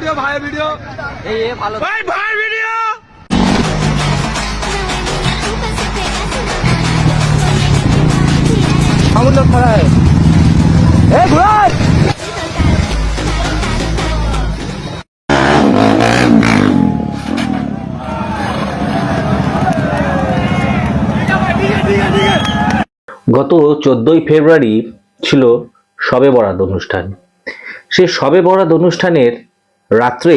Video এই ভালো ভাই ভিডিও हम लोग खड़ा है घुराए গত 14ই ফেব্রুয়ারি ছিল শবে বরাত অনুষ্ঠান। সেই শবে বরাত অনুষ্ঠানের রাত্রে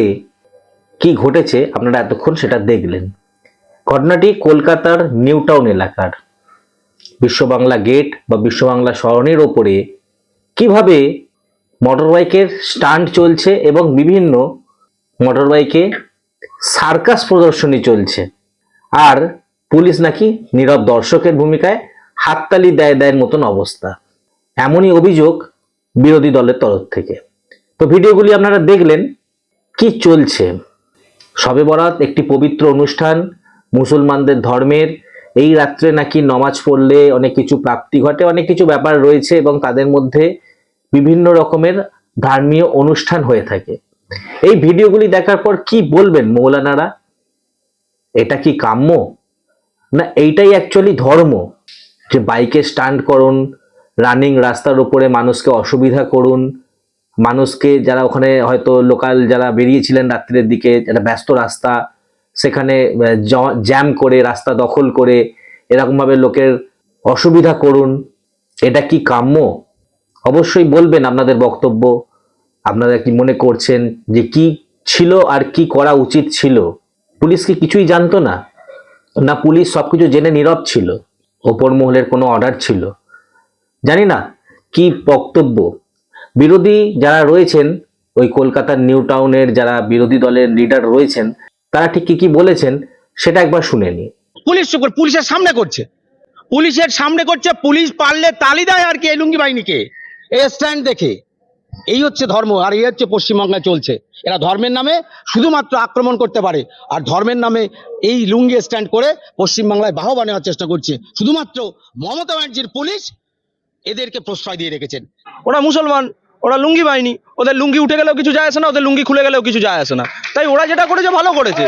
কি ঘটেছে আপনারা এতক্ষণ সেটা দেখলেন। ঘটনাটি কলকাতার নিউ টাউন এলাকার বিশ্ব বাংলা গেট বা বিশ্ব বাংলা সরণির ওপরে কিভাবে মোটরবাইকের স্টান্ট চলছে এবং বিভিন্ন মোটরবাইকে সার্কাস প্রদর্শনী চলছে, আর পুলিশ নাকি নীরব দর্শকের ভূমিকায় হাততালি দেয় মতন অবস্থা। এমনই অভিযোগ বিরোধী দলের তরফ থেকে। তো ভিডিওগুলি আপনারা দেখলেন কি চলছে। শবে বরাত একটি পবিত্র অনুষ্ঠান, মুসলমানদের ধর্মের। এই রাত্রে নাকি নমাজ পড়লে অনেক কিছু প্রাপ্তি ঘটে, অনেক কিছু ব্যাপার রয়েছে এবং তাদের মধ্যে বিভিন্ন রকমের ধর্মীয় অনুষ্ঠান হয়ে থাকে। এই ভিডিওগুলি দেখার পর কি বলবেন মৌলানারা? এটা কি কাম্য? না এইটাই অ্যাকচুয়ালি ধর্ম, যে বাইকে স্টান্ট করুন, রানিং রাস্তার উপরে মানুষকে অসুবিধা করুন, মানুষকে যারা ওখানে হয়তো লোকাল যারা বেরিয়েছিলেন রাত্রের দিকে, একটা ব্যস্ত রাস্তা, সেখানে জ্যাম করে রাস্তা দখল করে এরকমভাবে লোকের অসুবিধা করুন, এটা কি কাম্য? অবশ্যই বলবেন আপনাদের বক্তব্য। আপনারা কি মনে করছেন যে কি ছিল আর কি করা উচিত ছিল? পুলিশ কি কিছুই জানতো না? না পুলিশ সবকিছু জেনে নীরব ছিল? ওপর মহলের কোনো অর্ডার ছিল? জানি না কি বক্তব্য। বিরোধী যারা রয়েছেন, ওই কলকাতার নিউ টাউনের যারা বিরোধী দলের লিডার রয়েছেন, তারা ঠিক কি বলেছেন সেটা একবার শুনে নি। পুলিশের সামনে করছে, পুলিশ পারলে তালি দেয় আর কি এই লুঙ্গি বাহিনীকে এই স্ট্যান্ড দেখে। এই হচ্ছে ধর্ম, আর এই হচ্ছে পশ্চিমবাংলায় চলছে। এরা ধর্মের নামে শুধুমাত্র আক্রমণ করতে পারে, আর ধর্মের নামে এই লুঙ্গি স্ট্যান্ড করে পশ্চিমবাংলায় বাহবা নেওয়ার চেষ্টা করছে। শুধুমাত্র মমতা ব্যানার্জির পুলিশ এদেরকে প্রশ্রয় দিয়ে রেখেছেন। ওরা মুসলমান, ওরা লুঙ্গি বাহিনী, ওদের লুঙ্গি উঠে গেলেও কিছু যায় আসে না, ওদের লুঙ্গি খুলে গেলেও কিছু যায় আসে না। তাই ওরা যেটা করেছে ভালো করেছে।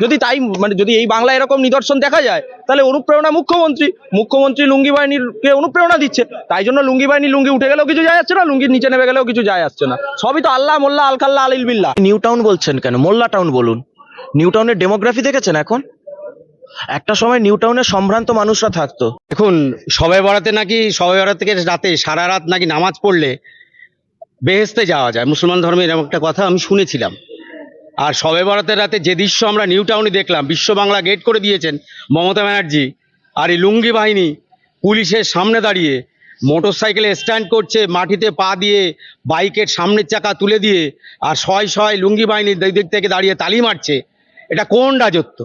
যদি তাই যদি এই বাংলায় এরকম নিদর্শন দেখা যায়, তাহলে অনুপ্রেরণা মুখ্যমন্ত্রী লুঙ্গি বাহিনীকে অনুপ্রেরণা দিচ্ছে। তাই জন্য লুঙ্গি বাহিনী লুঙ্গি উঠে গেলেও কিছু যায় আসছে না, লুঙ্গির নিচে নেমে গেলেও কিছু যায় আসছে না। সবই তো আল্লাহ মোল্লা আলখাল্লা আলিল বিল্লাহ। নিউ টাউন বলছেন কেন? মোল্লা টাউন বলুন। নিউ টাউনের ডেমোগ্রাফি দেখেছেন? এখন একটা সময় নিউ টাউনে সম্ভ্রান্ত মানুষরা থাকতো। এখন শবে বরাতে নাকি শবে বরাত থেকে রাতে সারা রাত নাকি নামাজ পড়লে বেহেশতে যাওয়া যায়। মুসলমান ধর্মের এরকম একটা কথা আমি শুনেছিলাম। আর শবে বরাতের রাতে যে দৃশ্য আমরা নিউ টাউনে দেখলাম, বিশ্ব বাংলা গেট করে দিয়েছেন মমতা ব্যানার্জি, আর এই লুঙ্গি বাহিনী পুলিশের সামনে দাঁড়িয়ে মোটর সাইকেলে স্ট্যান্ড করছে, মাটিতে পা দিয়ে বাইকের সামনের চাকা তুলে দিয়ে, আর শয় লুঙ্গি বাহিনীর দিক থেকে দাঁড়িয়ে তালি মারছে। এটা কোন রাজত্ব?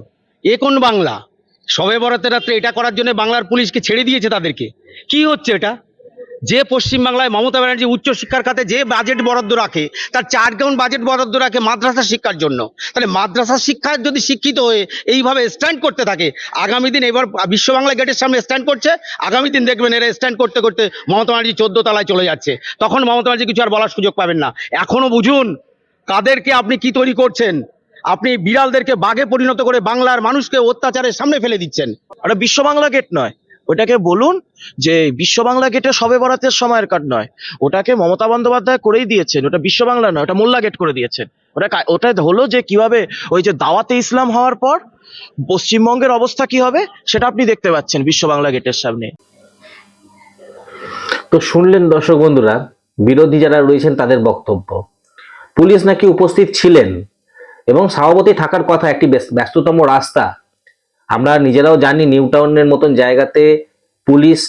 এ কোন বাংলা? শবে বরাতের রাত্রে এটা করার জন্য বাংলার পুলিশকে ছেড়ে দিয়েছে তাদেরকে। কি হচ্ছে এটা? যে পশ্চিমবাংলায় মমতা ব্যানার্জি উচ্চশিক্ষার খাতে যে বাজেট বরাদ্দ রাখে, তার 4 গুণ বাজেট বরাদ্দ রাখে মাদ্রাসা শিক্ষার জন্য। তাহলে মাদ্রাসা শিক্ষায় যদি শিক্ষিত হয়ে এইভাবে স্ট্যান্ড করতে থাকে, আগামী দিন এবার বিশ্ব বাংলা গেটের সামনে স্ট্যান্ড করছে, আগামী দিন দেখবেন এরা স্ট্যান্ড করতে করতে মমতা ব্যানার্জি 14 তলায় চলে যাচ্ছে। তখন মমতা ব্যানার্জি কিছু আর বলার সুযোগ পাবেন না। এখনো বুঝুন কাদেরকে আপনি কি তৈরি করছেন। আপনি বিড়ালদেরকে বাঘে পরিণত করে বাংলার মানুষকে অত্যাচারের সামনে ফেলে দিচ্ছেন। ওটা বিশ্ব বাংলা গেট নয়, ওটাকে বলুন যে বিশ্ব বাংলা গেটে শবে বরাতের সময়ের কাট নয়, ওটাকে মমতা বন্দ্যোপাধ্যায় করেই দিয়েছেন। ওটা বিশ্ব বাংলা নয়, ওটা মোল্লা গেট করে দিয়েছেন। ওটা হলো যে কিভাবে ওই যে দাওয়াতে ইসলাম হওয়ার পর পশ্চিমবঙ্গের অবস্থা কি হবে সেটা আপনি দেখতে পাচ্ছেন বিশ্ব বাংলা গেটের সামনে। তো শুনলেন দর্শক বন্ধুরা বিরোধী যারা রয়েছেন তাদের বক্তব্য। পুলিশ নাকি উপস্থিত ছিলেন এবং স্বভাবতই থাকার কথা, একটি ব্যস্ততম রাস্তা। আমরা নিজেরাও জানি নিউ টাউনের মতন জায়গাতে পুলিশ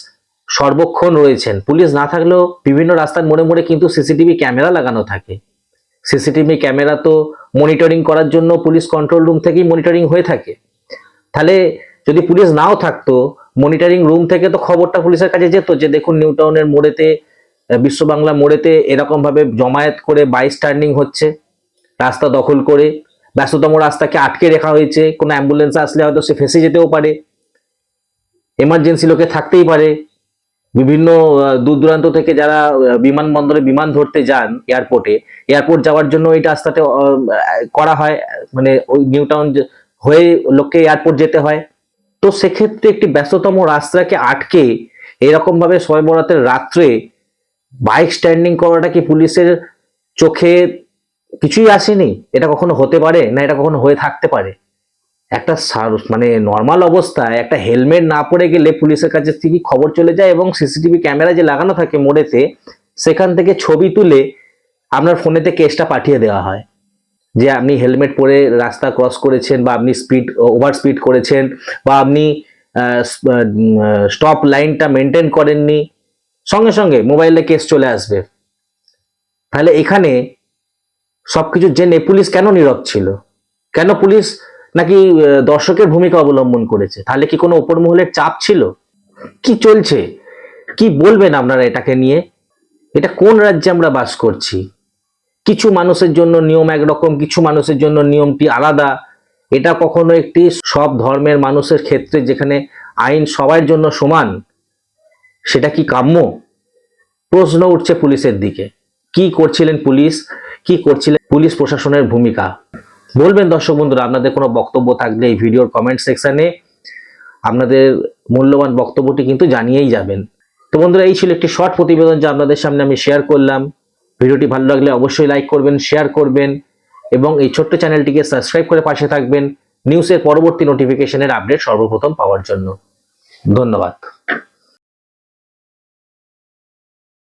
সর্বক্ষণ রয়েছেন। পুলিশ না থাকলেও বিভিন্ন রাস্তার মোড়ে মোড়ে কিন্তু সিসিটিভি ক্যামেরা লাগানো থাকে। সিসিটিভি ক্যামেরা তো মনিটরিং করার জন্য পুলিশ কন্ট্রোল রুম থেকেই মনিটরিং হয়ে থাকে। তাহলে যদি পুলিশ নাও থাকতো, মনিটরিং রুম থেকে তো খবরটা পুলিশের কাছে যেত যে দেখুন নিউ টাউনের মোড়েতে, বিশ্ব বাংলা মোড়েতে এরকম ভাবে জমায়েত করে বাইক টার্নিং হচ্ছে, রাস্তা দখল করে ব্যস্ততম রাস্তাকে আটকে রাখা হয়েছে। কোনো অ্যাম্বুলেন্স আসলে হয়তো সে ফেসে যেতেও পারে, এমার্জেন্সি লোকে থাকতেই পারে, বিভিন্ন দূর দূরান্ত থেকে যারা বিমানবন্দরে বিমান ধরতে যান, এয়ারপোর্ট যাওয়ার জন্য এই রাস্তাতে করা হয়, মানে ওই নিউ টাউন হয়ে লোককে এয়ারপোর্ট যেতে হয়। তো সেক্ষেত্রে একটি ব্যস্ততম রাস্তাকে আটকে এরকম ভাবে শবে বরাতের রাত্রে বাইক স্ট্যান্ডিং করাটা কি পুলিশের চোখে কিছুই আসেনি? এটা কখনো হতে পারে না, এটা কখনো হয়ে থাকতে পারে? একটা মানে নর্মাল অবস্থায় একটা হেলমেট না পরে গেলে পুলিশের কাছে থেকে খবর চলে যায় এবং সিসিটিভি ক্যামেরা যে লাগানো থাকে মোড়েতে, সেখান থেকে ছবি তুলে আপনার ফোনেতে কেসটা পাঠিয়ে দেওয়া হয় যে আপনি হেলমেট পরে রাস্তা ক্রস করেছেন, বা আপনি ওভার স্পিড করেছেন, বা আপনি স্টপ লাইনটা মেনটেন করেননি, সঙ্গে সঙ্গে মোবাইলে কেস চলে আসবে। তাহলে এখানে সবকিছু জেনে পুলিশ কেন নীরব ছিল? কেন পুলিশ নাকি দর্শকের ভূমিকা অবলম্বন করেছে? তাহলে কি কোনো উপর মহলের চাপ ছিল? কি চলছে? কি বলবেন আপনারা এটাকে নিয়ে? এটা কোন রাজ্যে আমরা বাস করছি? কিছু মানুষের জন্য নিয়ম একরকম, কিছু মানুষের জন্য নিয়মটি আলাদা। এটা কখনো একটি সব ধর্মের মানুষের ক্ষেত্রে যেখানে আইন সবার জন্য সমান, সেটা কি কাম্য? প্রশ্ন উঠছে পুলিশের দিকে। কি করছিলেন পুলিশ, কি করছিলেন পুলিশ প্রশাসনের ভূমিকা? বলবেন দর্শক বন্ধুরা, আপনাদের কোনো বক্তব্য থাকলে এই ভিডিওর কমেন্ট সেকশনে আপনাদের মূল্যবান বক্তব্যটি কিন্তু জানিয়েই যাবেন। তো বন্ধুরা, এই ছিল একটি শর্ট প্রতিবেদন যা আপনাদের সামনে আমি শেয়ার করলাম। ভিডিওটি ভালো লাগলে অবশ্যই লাইক করবেন, শেয়ার করবেন এবং এই ছোট্ট চ্যানেলটিকে সাবস্ক্রাইব করে পাশে থাকবেন নিউজের পরবর্তী নোটিফিকেশনের আপডেট সর্বপ্রথম পাওয়ার জন্য। ধন্যবাদ।